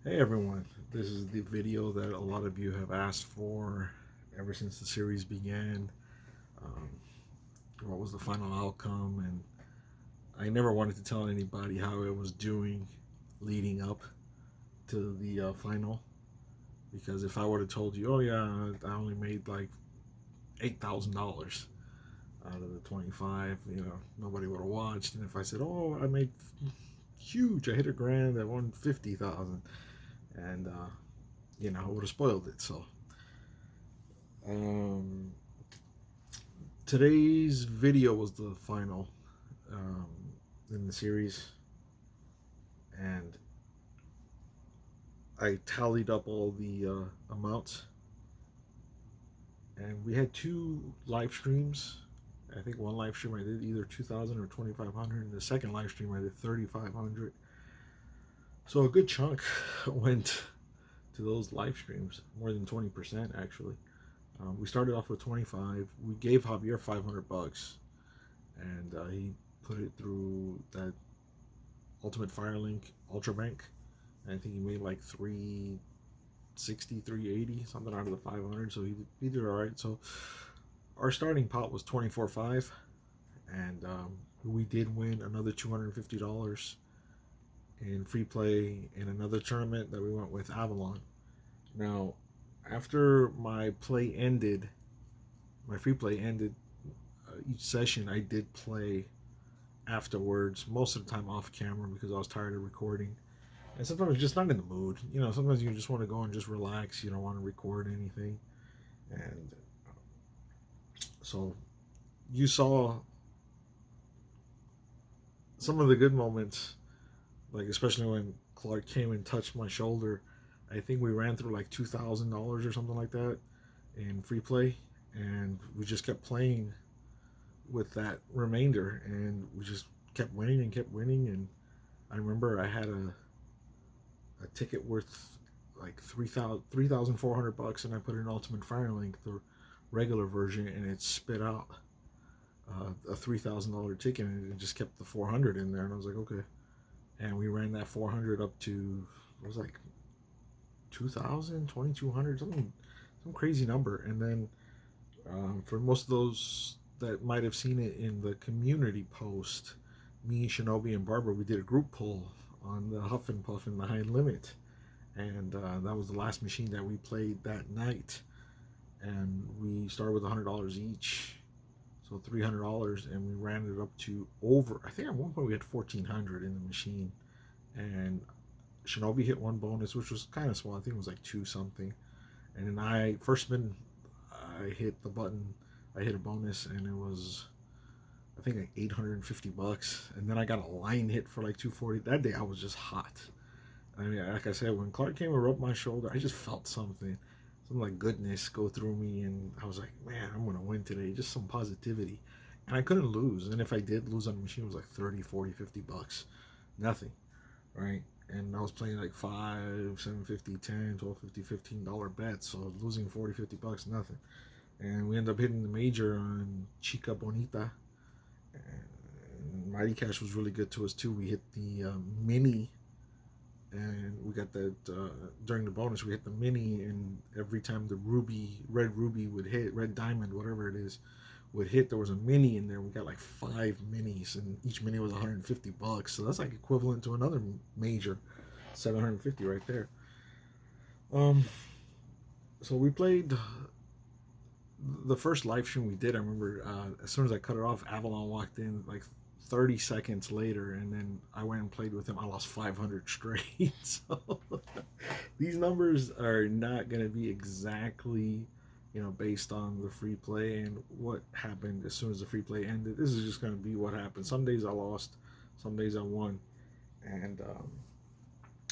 Hey everyone, this is the video that a lot of you have asked for ever since the series began. Um, what was the final outcome? And I never wanted to tell anybody how it was doing leading up to the final, because if I would have told you, oh yeah, I only made like $8,000 out of the 25, nobody would have watched. And if I said, oh, I made huge, I hit a grand, I won 50,000, and I would have spoiled it. So Um, today's video was the final um, in the series, and I tallied up all the amounts, and we had two live streams. I think one live stream I did either 2,000 or 2,500, and the second live stream I did 3,500. So a good chunk went to those live streams, more than 20% actually. We started off with 25. We gave Javier $500, and he put it through that Ultimate Firelink Ultra Bank. And I think he made like 360, 380, something out of the 500. So he did all right. So our starting pot was 24.5, and we did win another $250 in free play in another tournament that we went with Avalon. Now, after my play ended, my free play ended, each session I did play afterwards, most of the time off camera because I was tired of recording. And sometimes I'm just not in the mood. Sometimes you just want to go and just relax. You don't want to record anything. And so you saw some of the good moments, like especially when Clark came and touched my shoulder. I think we ran through like $2,000 or something like that in free play. And we just kept playing with that remainder. And we just kept winning and kept winning. And I remember I had a ticket worth like $3,400, and I put in Ultimate Firelink, the regular version, and it spit out a $3,000 ticket, and it just kept the 400 in there. And I was like, okay. And we ran that 400 up to, it was like 2,000, 2,200, some crazy number. And then for most of those that might have seen it in the community post, me, Shinobi, and Barbara, we did a group pull on the Huff and Puff in the high limit, and that was the last machine that we played that night. And we started with $100 each, so $300, and we ran it up to over. I think at one point we had 1,400 in the machine, and Shinobi hit one bonus, which was kind of small. I think it was like two something, and then I first spin, I hit the button. I hit a bonus, and it was, I think, like $850, and then I got a line hit for like 240. That day I was just hot. I mean, like I said, when Clark came and rubbed my shoulder, I just felt something, some like goodness go through me, and I was like, man, I'm gonna win today. Just some positivity, and I couldn't lose. And if I did lose on the machine, it was like 30, 40, $50, nothing, right? And I was playing like 5, 750, 10, 12, 50, $15 bets, so losing 40, $50, nothing. And we ended up hitting the major on Chica Bonita, and Mighty Cash was really good to us too. We hit the mini, and we got that during the bonus. We hit the mini, and every time the red ruby would hit, red diamond, whatever it is, would hit, there was a mini in there. We got like 5 minis, and each mini was $150. So that's like equivalent to another major, 750 right there. Um, so we played the first live stream we did. I remember as soon as I cut it off, Avalon walked in like 30 seconds later, and then I went and played with him. I lost 500 straight. So these numbers are not going to be exactly, based on the free play and what happened as soon as the free play ended. This is just going to be what happened. Some days I lost, some days I won. And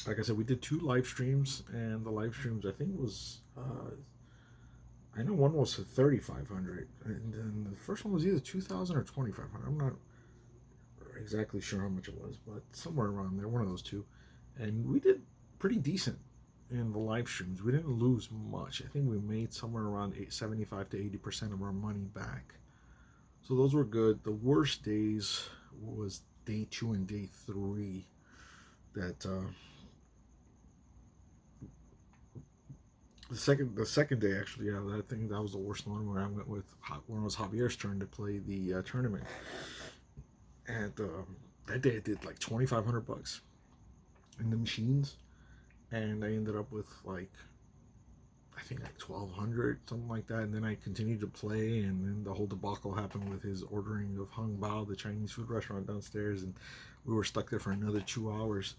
like I said, we did 2 live streams, and the live streams, I think, was I know one was for 3,500, and then the first one was either 2,000 or 2,500. I'm not exactly sure how much it was, but somewhere around there, one of those two. And we did pretty decent in the live streams. We didn't lose much. I think we made somewhere around 75 to 80% of our money back. So those were good. The worst days was day 2 and day 3 that the second day actually, yeah, I think that was the worst one where I went with when it was Javier's turn to play the tournament, and that day I did like $2,500 in the machines, and I ended up with like I think like 1,200 something like that, and then I continued to play, and then the whole debacle happened with his ordering of Hung Bao, the Chinese food restaurant downstairs, and we were stuck there for another 2 hours.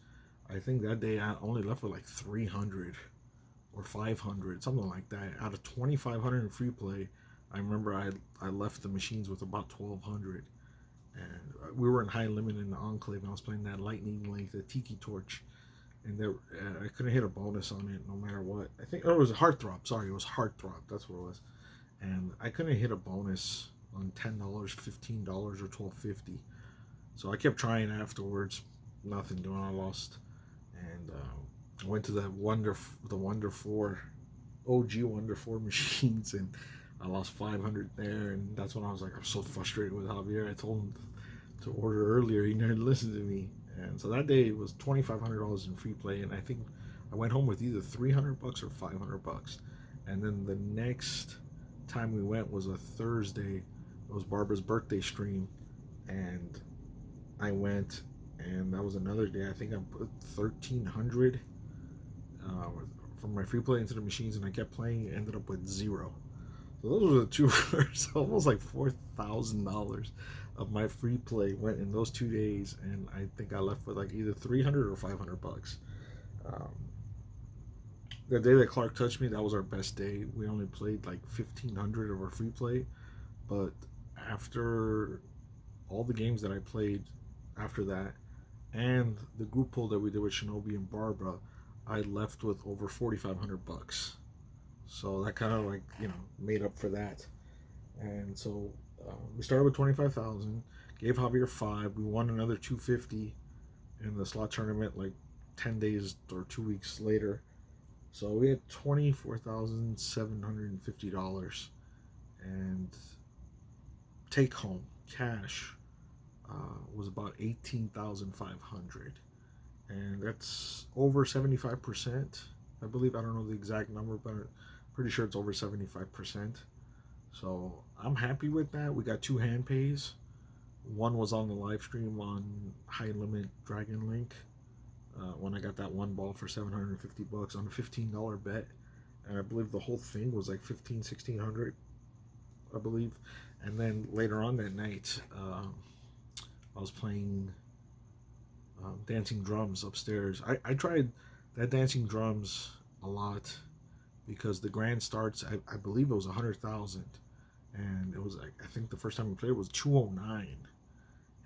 I think that day I only left with like 300 or 500, something like that. Out of 2,500 in free play, I remember I left the machines with about 1,200, and we were in high limit in the Enclave, and I was playing that Lightning Link, the Tiki Torch, and there I couldn't hit a bonus on it no matter what. I think it was a Heartthrob. Sorry, it was Heartthrob. That's what it was, and I couldn't hit a bonus on $10, $15, or $12.50. So I kept trying afterwards. Nothing doing. I lost, and I went to the Wonder 4, OG Wonder 4 machines, and I lost 500 there. And that's when I was like, I'm so frustrated with Javier. I told him to order earlier. He never listened to me. And so that day was $2,500 in free play, and I think I went home with either $300 or $500. And then the next time we went was a Thursday. It was Barbara's birthday stream, and I went, and that was another day. I think I put 1,300 from my free play into the machines, and I kept playing. Ended up with zero. So those were the two first, almost like $4,000 of my free play went in those 2 days, and I think I left with like either 300 or $500. Um, the day that Clark touched me, that was our best day. We only played like 1,500 of our free play, but after all the games that I played after that, and the group pull that we did with Shinobi and Barbara, I left with over $4,500. So that kind of like made up for that. And so we started with 25,000, gave Javier 5. We won another 250 in the slot tournament like 10 days or 2 weeks later. So we had $24,750, and take home cash was about 18,500, and that's over 75%. I believe. I don't know the exact number, but I'm pretty sure it's over 75%. So I'm happy with that. We got 2 hand pays. One was on the live stream on High Limit Dragon Link when I got that one ball for $750 on a $15 bet, and I believe the whole thing was like 1,600, I believe. And then later on that night, I was playing dancing drums upstairs. I tried that dancing drums a lot because the grand starts. I believe it was 100,000, and it was like I think the first time we played it was 209,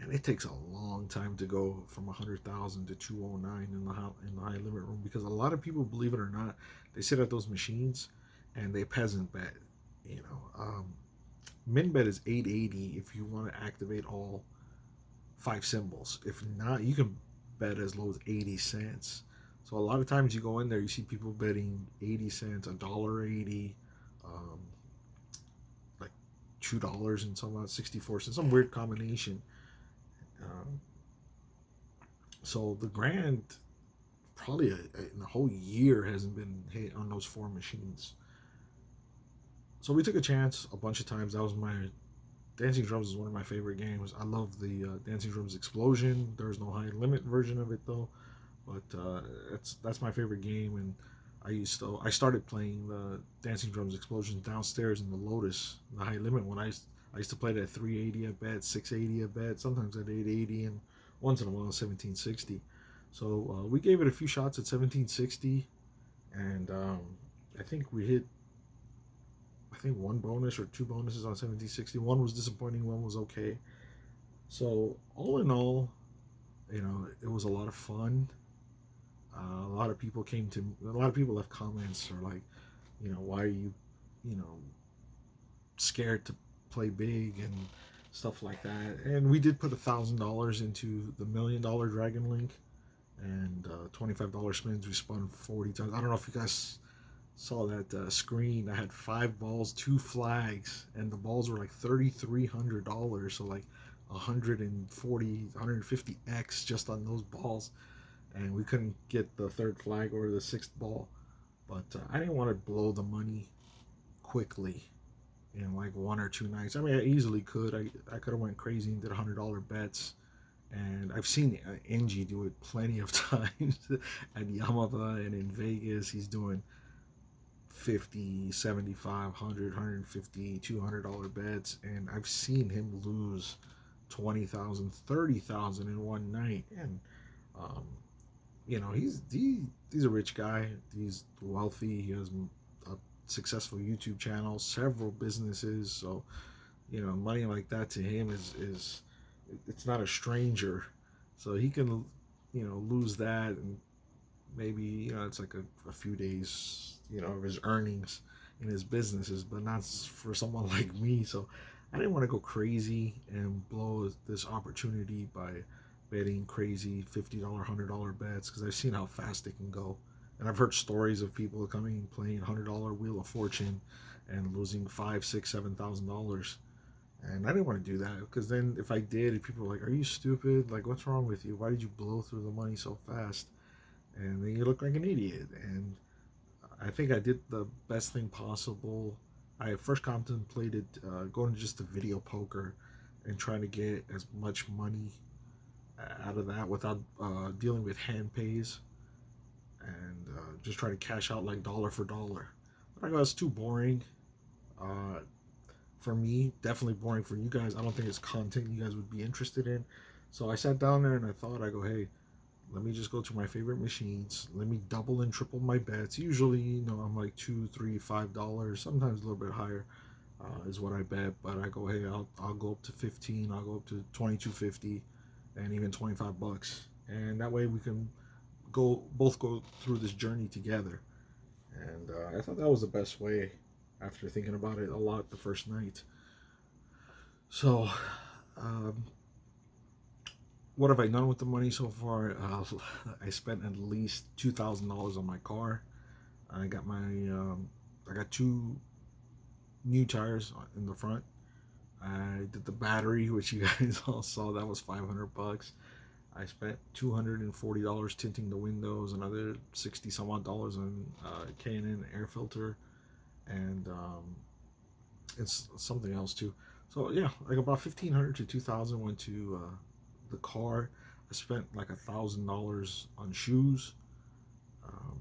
and it takes a long time to go from 100,000 to 209 in the high limit room, because a lot of people, believe it or not, they sit at those machines and they peasant bet. Min bet is 880 if you want to activate all 5 symbols. If not, you can bet as low as 80 cents. So a lot of times you go in there, you see people betting 80 cents, $1.80, like $2 and some 64 cents, some weird combination. So the grand probably in the whole year hasn't been hit on those 4 machines. So we took a chance a bunch of times. That was my Dancing Drums is one of my favorite games. I love the Dancing Drums Explosion. There's no high limit version of it though, but that's my favorite game. And I started playing the Dancing Drums Explosion downstairs in the Lotus, the high limit one. I used to play it at 380 a bet, 680 a bet, sometimes at 880, and once in a while 1760. So we gave it a few shots at 1760, and I think we hit 1 bonus or 2 bonuses on 1760. One was disappointing, one was okay. So all in all, it was a lot of fun. A lot of people left comments or like, why are you, scared to play big and stuff like that. And we did put $1,000 into the $1 million Dragon Link, and $25 spins. We spun 40 times. I don't know if you guys saw that screen. I had 5 balls, 2 flags, and the balls were like $3,300. So like 150x just on those balls, and we couldn't get the 3rd flag or the 6th ball. But I didn't want to blow the money quickly in like 1 or 2 nights. I mean, I easily could. I could have went crazy and did $100 bets, and I've seen Angie do it plenty of times at Yaamava and in Vegas. He's doing 50, 75, 100, 150, $200 bets, and I've seen him lose 20,000, 30,000 in one night. And um, he's a rich guy. He's wealthy. He has a successful YouTube channel, several businesses. So money like that to him is it's not a stranger. So he can lose that, and maybe it's like a few days of his earnings in his businesses, but not for someone like me. So I didn't want to go crazy and blow this opportunity by betting crazy $50, $100 bets, because I've seen how fast it can go. And I've heard stories of people coming and playing $100 Wheel of Fortune and losing $5, $6, $7,000. And I didn't want to do that, because then if I did, people were like, "Are you stupid? Like, what's wrong with you? Why did you blow through the money so fast?" And then you look like an idiot. And I think I did the best thing possible. I first contemplated going to just a video poker and trying to get as much money out of that without dealing with hand pays, and just try to cash out like dollar for dollar. But I go, it's too boring. Uh, for me, definitely boring for you guys. I don't think it's content you guys would be interested in. So I sat down there and I go, hey, let me just go to my favorite machines. Let me double and triple my bets. Usually, I'm like $2, $3, $5, sometimes a little bit higher is what I bet. But I go, hey, I'll go up to 15. I'll go up to 22.50, and even $25. And that way we can both go through this journey together. And I thought that was the best way after thinking about it a lot the first night. So, um, what have I done with the money so far? I spent at least $2,000 on my car. I got I got two new tires in the front. I did the battery, which you guys all saw. That was $500. I spent $240 tinting the windows, another 60 some odd dollars on K&N air filter, and it's something else too. So yeah, like about 1,500 to 2,000 went to the car. I spent like $1,000 on shoes. Um,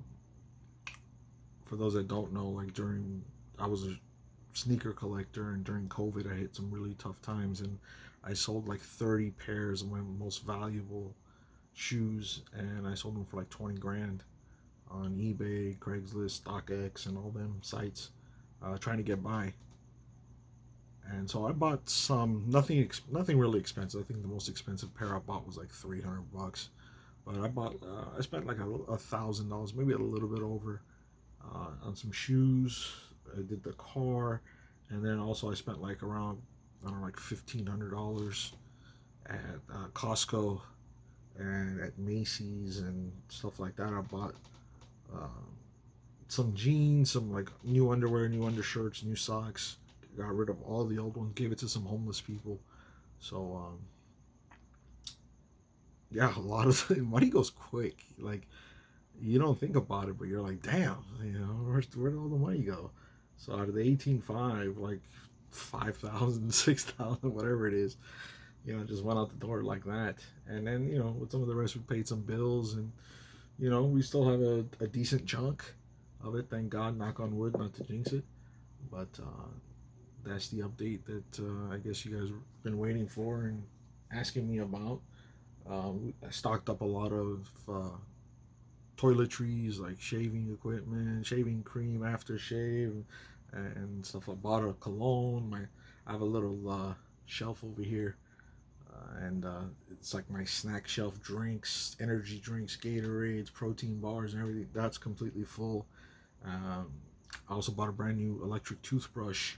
for those that don't know, like I was a sneaker collector, and during COVID I hit some really tough times, and I sold like 30 pairs of my most valuable shoes, and I sold them for like 20 grand on eBay, Craigslist, StockX, and all them sites, trying to get by. And so I bought nothing really expensive. I think the most expensive pair I bought was like $300. But I spent like $1,000, maybe a little bit over, on some shoes. I did the car, and then also I spent like around, I don't know, like $1,500 at Costco and at Macy's and stuff like that. I bought some jeans, some like new underwear, new undershirts, new socks. Got rid of all the old ones, gave it to some homeless people. So yeah, a lot of money goes quick. Like, you don't think about it, but you're like, damn, where'd all the money go? So out of the 18.5, like 5,000, 6,000, whatever it is, just went out the door like that. And then, with some of the rest, we paid some bills, and we still have a decent chunk of it. Thank God, knock on wood, not to jinx it. But that's the update that I guess you guys have been waiting for and asking me about. I stocked up a lot of toiletries, like shaving equipment, shaving cream, aftershave, and stuff. I bought a cologne. I have a little shelf over here, and it's like my snack shelf: drinks, energy drinks, Gatorades, protein bars, and everything. That's completely full. I also bought a brand new electric toothbrush.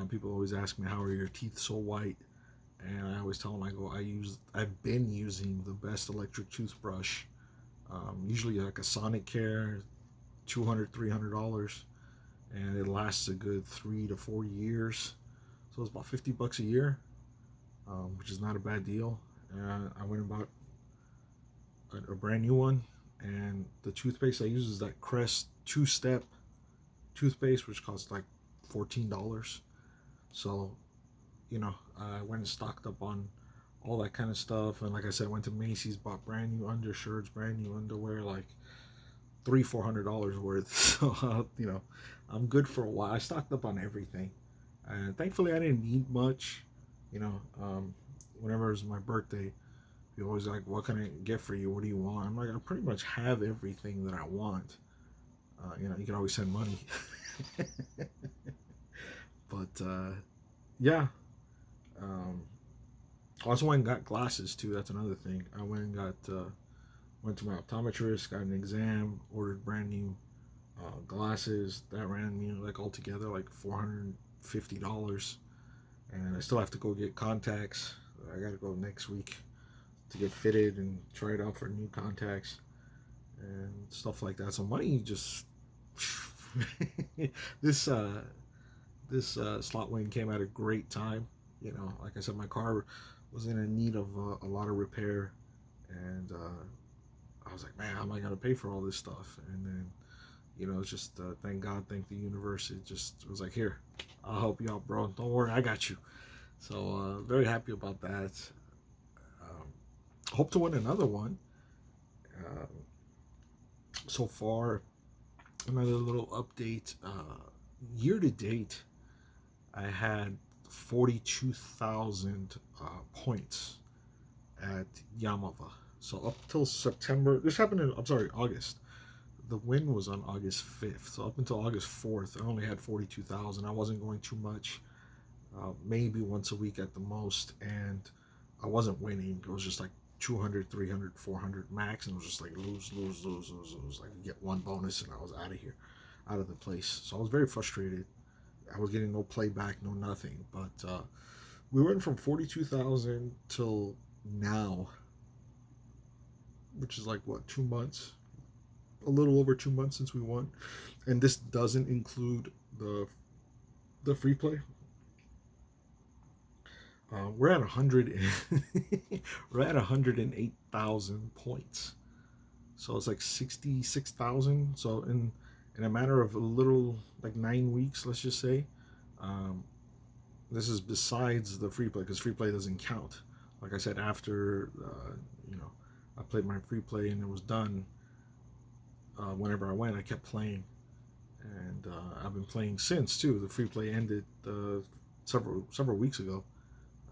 People always ask me, how are your teeth so white? And I always tell them, I've been using the best electric toothbrush, usually like a Sonic Care, $200, $300, and it lasts a good 3 to 4 years. So it's about $50 a year, which is not a bad deal. I went and bought a brand new one, and the toothpaste I use is that Crest 2-step toothpaste, which costs like $14. So, I went and stocked up on all that kind of stuff. And like I said, I went to Macy's, bought brand new undershirts, brand new underwear, like $400 worth. So, I'm good for a while. I stocked up on everything. And thankfully, I didn't need much. Whenever it was my birthday, you always like, what can I get for you? What do you want? I'm like, I pretty much have everything that I want. You can always send money. But, yeah. Also went and got glasses too. That's another thing. I went and went to my optometrist, got an exam, ordered brand new glasses. That ran me like altogether like $450, and I still have to go get contacts. I gotta go next week to get fitted and try it out for new contacts and stuff like that. So money just this slot win came at a great time. Like I said, my car was in a need of a lot of repair, and I was like, man, how am I gonna pay for all this stuff? And then, it's just thank God, thank the universe. It just was like, here, I'll help you out, bro. Don't worry, I got you. So very happy about that. Hope to win another one. So far, another little update. Year to date, I had 42,000 points at Yaamava. So up till September, this happened in, August. The win was on August 5th. So up until August 4th, I only had 42,000. I wasn't going too much, maybe once a week at the most. And I wasn't winning. It was just like 200, 300, 400 max. And it was just like lose. Like you get one bonus and I was out of here, out of the place. So I was very frustrated. I was getting no playback, no nothing. But we went from 42,000 till now, which is like, what, 2 months? A little over 2 months since we won. And this doesn't include the free play. We're at 100. We're at 108,000 points. So it's like 66,000. So in a matter of a little, like 9 weeks, let's just say. This is besides the free play, because free play doesn't count. Like I said, after I played my free play and it was done. Whenever I went, I kept playing, and I've been playing since too. The free play ended several weeks ago.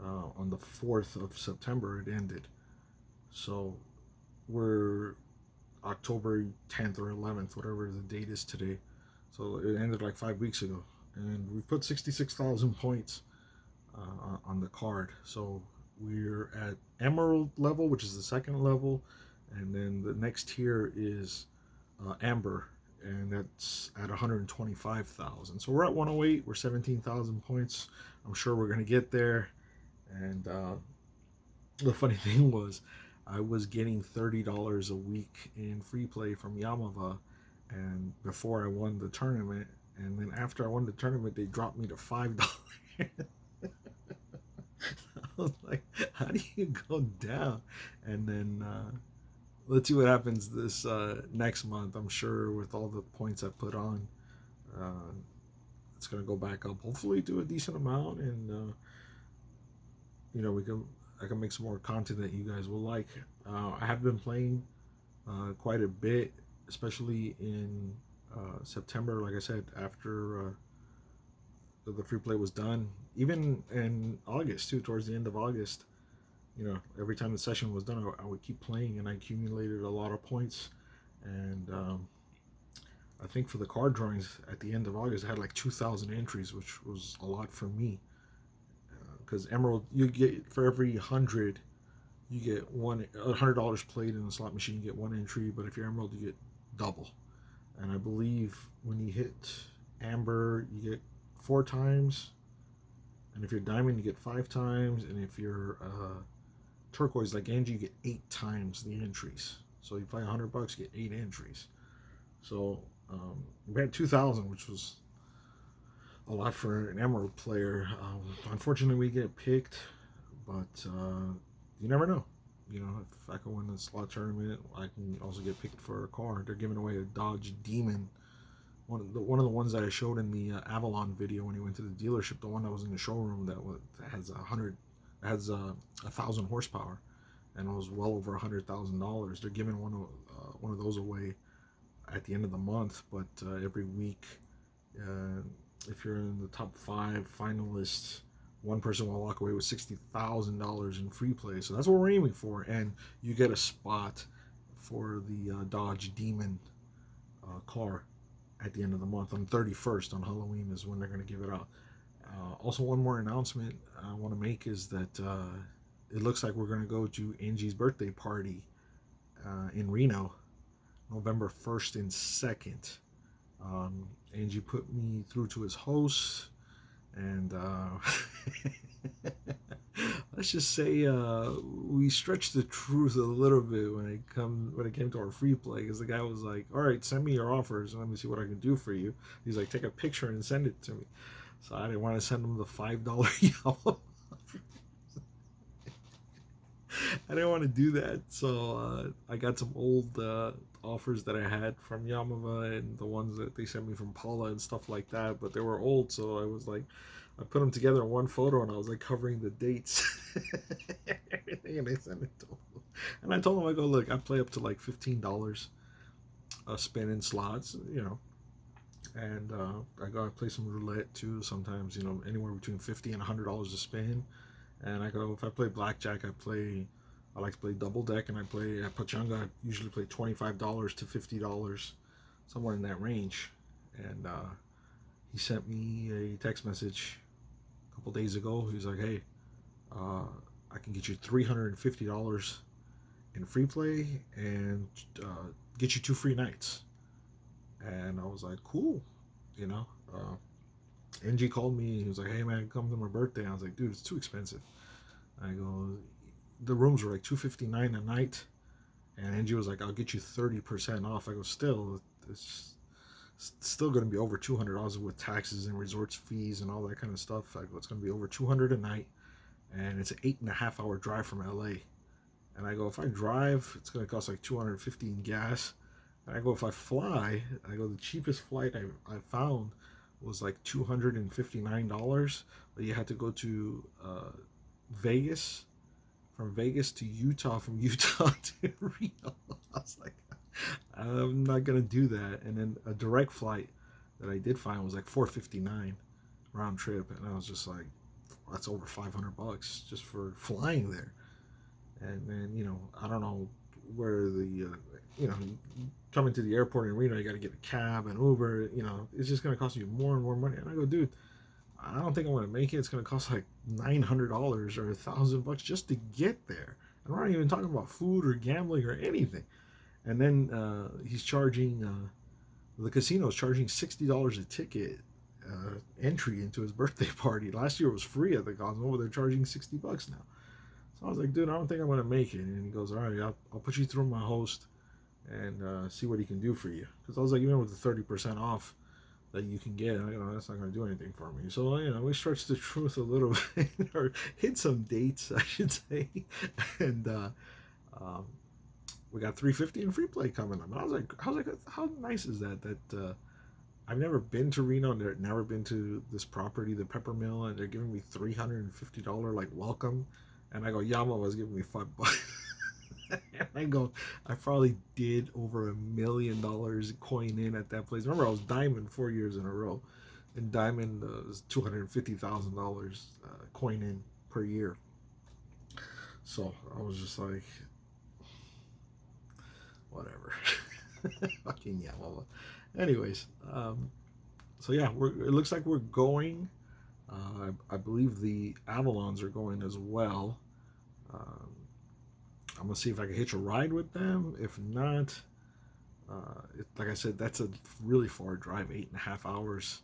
On the 4th of September, it ended. So we're October 10th or 11th, whatever the date is today. So it ended like 5 weeks ago, and we put 66,000 points on the card. So we're at Emerald level, which is the second level, and then the next tier is Amber, and that's at 125,000. So we're at 108. We're 17,000 points. I'm sure we're gonna get there. And the funny thing was, I was getting $30 a week in free play from Yaamava, and before I won the tournament, and then after I won the tournament, they dropped me to $5. I was like, how do you go down? And then let's see what happens this next month. I'm sure with all the points I put on, it's gonna go back up. Hopefully, do a decent amount, and I can make some more content that you guys will like. I have been playing quite a bit, especially in September. Like I said, after the free play was done, even in August too, towards the end of August, every time the session was done, I would keep playing, and I accumulated a lot of points. And I think for the card drawings at the end of August, I had like 2,000 entries, which was a lot for me. Because Emerald, you get, for every 100, you get $100 played in the slot machine, you get one entry. But if you're Emerald, you get double. And I believe when you hit Amber, you get 4 times, and if you're Diamond, you get 5 times, and if you're Turquoise like Angie, you get 8 times the entries. So you play $100, you get 8 entries. So we had 2,000, which was a lot for an Emerald player. Unfortunately, we get picked, but you never know. You know, if I can win a slot tournament, I can also get picked for a car. They're giving away a Dodge Demon, one of the ones that I showed in the Avalon video when he went to the dealership. The one that was in the showroom that has 1,000 horsepower, and it was well over $100,000. They're giving one of those away at the end of the month, but every week, uh, if you're in the top 5 finalists, one person will walk away with $60,000 in free play. So that's what we're aiming for, and you get a spot for the Dodge Demon car at the end of the month. On 31st, on Halloween, is when they're going to give it out. Also, one more announcement I want to make is that it looks like we're going to go to Angie's birthday party in Reno, November 1st and 2nd. Angie put me through to his host, and let's just say we stretched the truth a little bit when it came to our free play, because the guy was like, "All right, send me your offers and let me see what I can do for you." He's like, "Take a picture and send it to me." So I didn't want to send him the $5 Yaamava. I didn't want to do that, so I got some old offers that I had from Yaamava and the ones that they sent me from Paula and stuff like that, but they were old, so I was like, I put them together in one photo, and I was like covering the dates, everything, and I sent it to him. And I told him, I go, look, I play up to like $15 a spin in slots, you know, and I play some roulette too. Sometimes, you know, anywhere between $50 and $100 a spin. And I go, if I play blackjack, I like to play double deck, and I play at Pachanga. I usually play $25 to $50, somewhere in that range. And he sent me a text message a couple days ago. He's like, hey, I can get you $350 in free play and get you 2 free nights. And I was like, cool, you know. NG called me. He was like, hey man, come to my birthday. I was like, dude, it's too expensive. I go, the rooms were like $259 a night, and NG was like, I'll get you 30% off. I go, still, it's still going to be over $200 with taxes and resorts fees and all that kind of stuff. I go, it's going to be over $200 a night, and it's an 8.5 hour drive from LA. And I go, if I drive, it's going to cost like $250 in gas. And I go, if I fly, I go, the cheapest flight I found was like $259, but you had to go to Vegas, from Vegas to Utah, from Utah to Reno. I was like, I'm not gonna do that. And then a direct flight that I did find was like $459 round trip, and I was just like, that's over $500 just for flying there. And then, you know, I don't know where the you know, coming to the airport in Reno, you got to get a cab and Uber. You know, it's just gonna cost you more and more money. And I go, dude, I don't think I'm gonna make it. It's gonna cost like $900 or $1,000 just to get there. And we're not even talking about food or gambling or anything. And then he's charging the casino's charging $60 a ticket entry into his birthday party. Last year it was free at the Cosmo, but they're charging $60 now. So I was like, dude, I don't think I'm gonna make it. And he goes, all right, I'll put you through my host and see what he can do for you. Because I was like, even with the 30% off that you can get, you know, that's not going to do anything for me. So, you know, we stretched the truth a little bit, or hit some dates, I should say. And we got $350 in free play coming up. And I was like, how nice is that? That I've never been to Reno, and never been to this property, the Peppermill, and they're giving me $350 like welcome. And I go, Yaamava was giving me $5. I go, I probably did over $1 million coin in at that place. Remember, I was diamond 4 years in a row, and diamond was $250,000 coin in per year. So I was just like, whatever. Fucking Yaamava. Anyways, so yeah, it looks like we're going. I believe the Avalons are going as well. I'm gonna see if I can hitch a ride with them. If not, like I said, that's a really far drive, 8.5 hours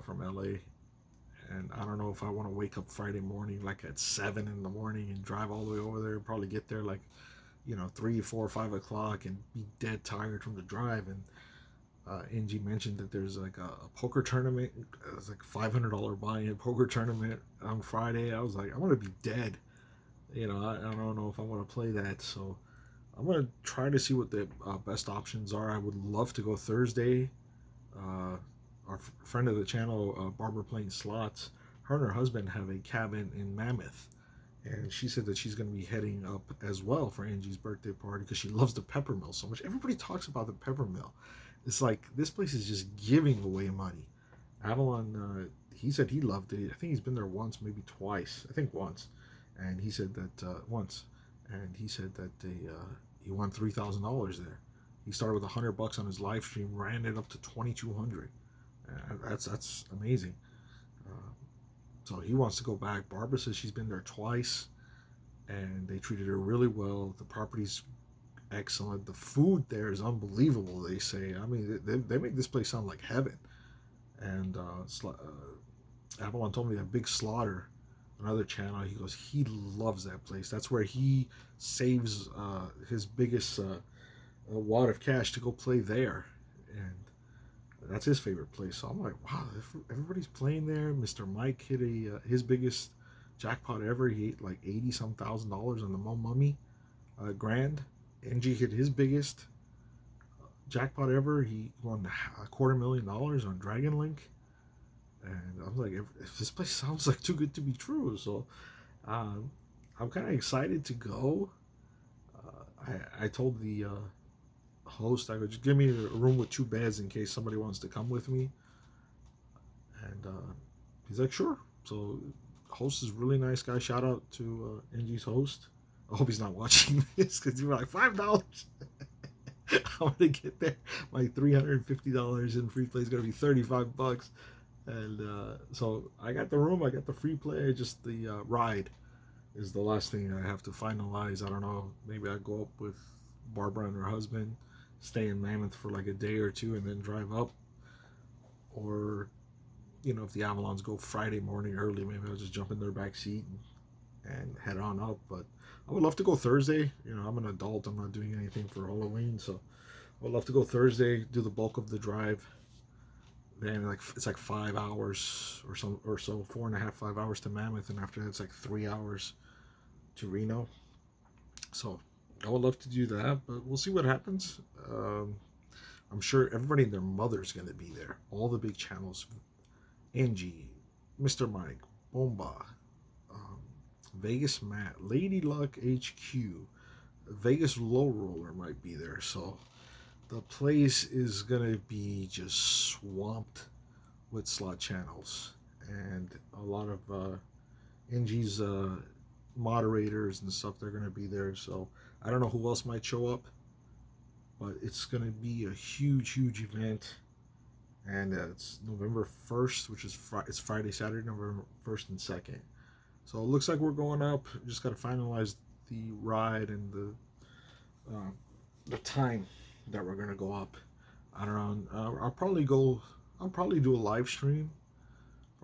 from LA, and I don't know if I want to wake up Friday morning like at 7 in the morning and drive all the way over there. Probably get there like, you know, 3, 4, 5 o'clock and be dead tired from the drive. And Angie mentioned that there's like a poker tournament. It's like $500 buy-in poker tournament on Friday. I was like, I'm gonna be dead I don't know if I want to play that. So I'm gonna try to see what the best options are. I would love to go Thursday. Uh, our friend of the channel, Barbara playing slots. Her and her husband have a cabin in Mammoth, and she said that she's going to be heading up as well for Angie's birthday party because she loves the Peppermill so much. Everybody talks about the Peppermill. It's like this place is just giving away money. Avalon, he said he loved it. I think he's been there once, maybe twice. I think once, and he said that once, and he said that he won $3,000 there. He started with $100 on his live stream, ran it up to 2,200. That's amazing. Uh, so he wants to go back. Barbara says she's been there twice, and they treated her really well. The property's excellent. The food there is unbelievable. They say. I mean, they make this place sound like heaven. And Avalon told me that Big Slaughter, another channel, he goes, he loves that place. That's where he saves his biggest wad of cash to go play there, and that's his favorite place. So I'm like, wow, everybody's playing there. Mr. Mike hit his biggest jackpot ever. He hit like 80-some thousand on the Mo Mummy grand. NG hit his biggest jackpot ever. He won $250,000 on Dragon Link. And I was like, if this place sounds like too good to be true. So I'm kind of excited to go. I told the host, I go, just give me a room with 2 beds in case somebody wants to come with me. And he's like, sure. So host is really nice guy. Shout out to NG's host. I hope he's not watching this because he was like $5. I'm gonna get there. My $350 in free play is gonna be $35. And so I got the room, I got the free play. Just the ride is the last thing I have to finalize. I don't know. Maybe I go up with Barbara and her husband, stay in Mammoth for like a day or two, and then drive up. Or, if the Avalons go Friday morning early, maybe I'll just jump in their back seat and head on up. But I would love to go Thursday. I'm an adult. I'm not doing anything for Halloween, so I would love to go Thursday, do the bulk of the drive. Then it's like 5 hours or so, 4.5, 5 hours to Mammoth, and after that it's like 3 hours to Reno. So I would love to do that, but we'll see what happens. I'm sure everybody and their mother's gonna be there. All the big channels, Angie, Mr. Mike, Bomba, Vegas Matt, Lady Luck HQ, Vegas Low Roller might be there. So the place is gonna be just swamped with slot channels, and a lot of NG's moderators and stuff. They're gonna be there. So I don't know who else might show up, but it's gonna be a huge event. And it's November 1st, which is it's Friday, Saturday, November 1st and 2nd. So it looks like we're going up. Just got to finalize the ride and the time that we're gonna go up. I don't know. I'll probably do a live stream,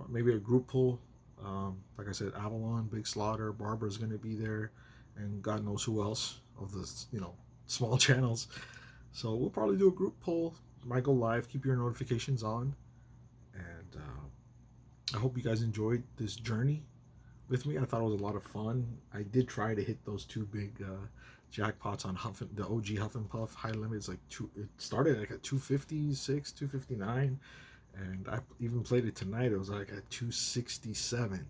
maybe a group pull. Like I said, Avalon, Big Slaughter, Barbara's gonna be there, and God knows who else of the small channels. So we'll probably do a group pull. Might go live. Keep your notifications on, and I hope you guys enjoyed this journey with me. I thought it was a lot of fun. I did try to hit those 2 big jackpots on the OG Huff and Puff high limits. It started like at 256, 259, and I even played it tonight. It was like at 267,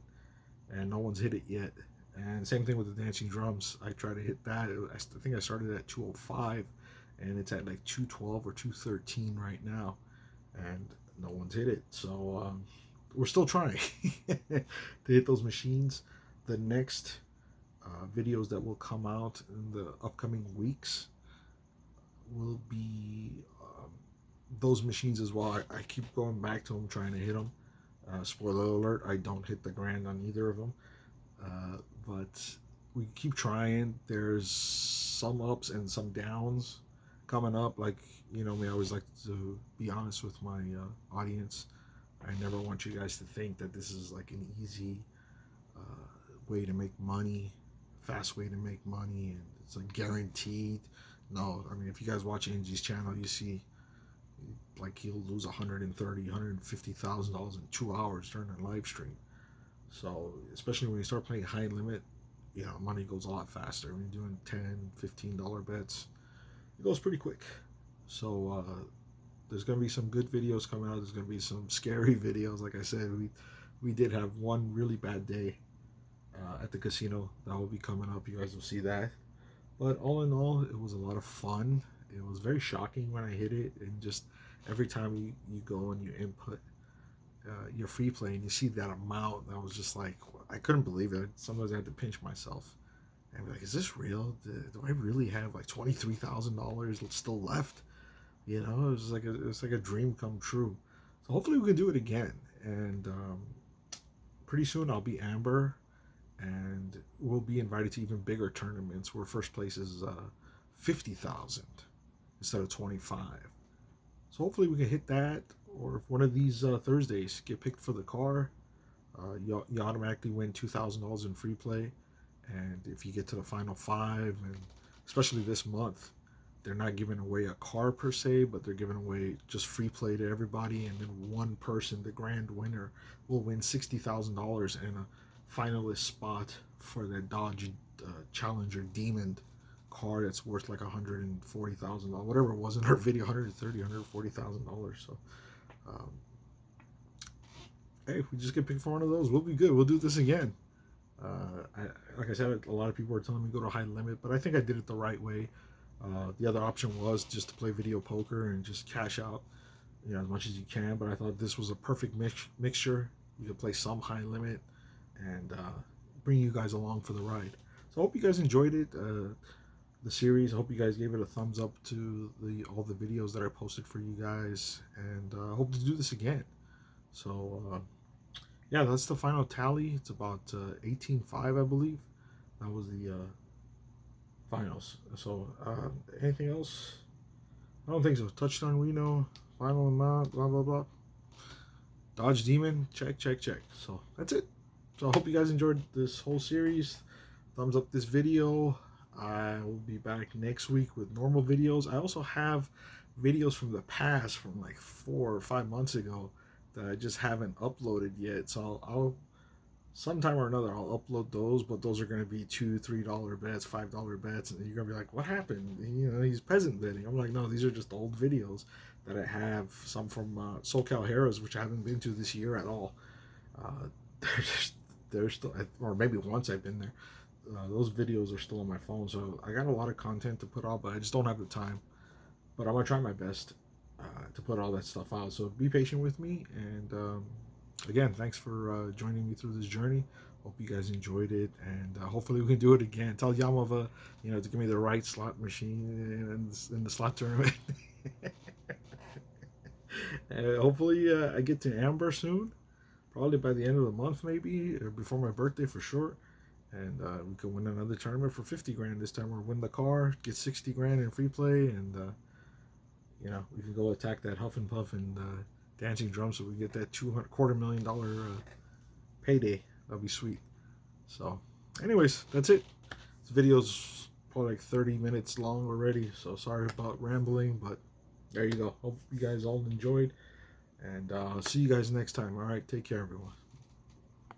and no one's hit it yet. And same thing with the dancing drums. I tried to hit that. I think I started at 205, and it's at like 212 or 213 right now, and no one's hit it. So we're still trying to hit those machines. The next videos that will come out in the upcoming weeks will be those machines as well. I keep going back to them, trying to hit them. Spoiler alert, I don't hit the grand on either of them. But we keep trying. There's some ups and some downs coming up. Like, me, I always like to be honest with my audience. I never want you guys to think that this is like an easy way to make money, fast way to make money, and it's like guaranteed. No, I mean, if you guys watch Angie's channel, you see like he'll lose $150,000 in 2 hours during a live stream. So especially when you start playing high limit, money goes a lot faster when you're doing $10, $15 bets. It goes pretty quick. So there's gonna be some good videos coming out. There's gonna be some scary videos. Like I said, we did have one really bad day at the casino that will be coming up. You guys will see that. But all in all, it was a lot of fun. It was very shocking when I hit it, and just every time you go and you input your free play and you see that amount, that was just like, I couldn't believe it. Sometimes I had to pinch myself and be like, is this real? Do I really have like $23,000 still left? It was like a dream come true. So hopefully we can do it again. And pretty soon I'll be Amber, and we'll be invited to even bigger tournaments where first place is 50,000 instead of 25. So hopefully we can hit that, or if one of these Thursdays get picked for the car, you automatically win $2,000 in free play. And if you get to the final 5, and especially this month, they're not giving away a car per se, but they're giving away just free play to everybody, and then one person, the grand winner, will win $60,000 and a finalist spot for that Dodge Challenger Demon car that's worth like $140,000, whatever it was in our video, $140,000. So hey, if we just get picked for one of those, we'll be good. We'll do this again. Like I said, a lot of people are telling me go to high limit, but I think I did it the right way. The other option was just to play video poker and just cash out as much as you can, but I thought this was a perfect mixture. You could play some high limit and bring you guys along for the ride. So I hope you guys enjoyed it, the series. I hope you guys gave it a thumbs up to all the videos that I posted for you guys, and I hope to do this again. So yeah, that's the final tally. It's about 18-5, I believe. That was the finals. So anything else? I don't think so. Touchdown Reno, final amount, blah blah blah. Dodge Demon, check. So that's it. So I hope you guys enjoyed this whole series. Thumbs up this video. I will be back next week with normal videos. I also have videos from the past, from like 4 or 5 months ago, that I just haven't uploaded yet. So I'll sometime or another I'll upload those, but those are going to be $2, $3 bets, $5 bets, and you're going to be like, what happened? He's peasant betting. I'm like, no, these are just old videos that I have. Some from SoCal Harrah's, which I haven't been to this year at all. They're still, or maybe once I've been there. Those videos are still on my phone, so I got a lot of content to put out, but I just don't have the time. But I'm gonna try my best to put all that stuff out. So be patient with me, and again, thanks for joining me through this journey. Hope you guys enjoyed it, and hopefully we can do it again. Tell Yaamava, to give me the right slot machine in the slot tournament. Hopefully I get to Amber soon, probably by the end of the month, maybe, or before my birthday for sure. And we could win another tournament for 50 grand this time, or win the car, get 60 grand in free play, and we can go attack that Huff and Puff and Dancing Drum, so we get that $250,000 payday. That'll be sweet. So anyways, that's it. This video's probably like 30 minutes long already, so sorry about rambling, but there you go. Hope you guys all enjoyed, and I'll see you guys next time. All right, take care, everyone.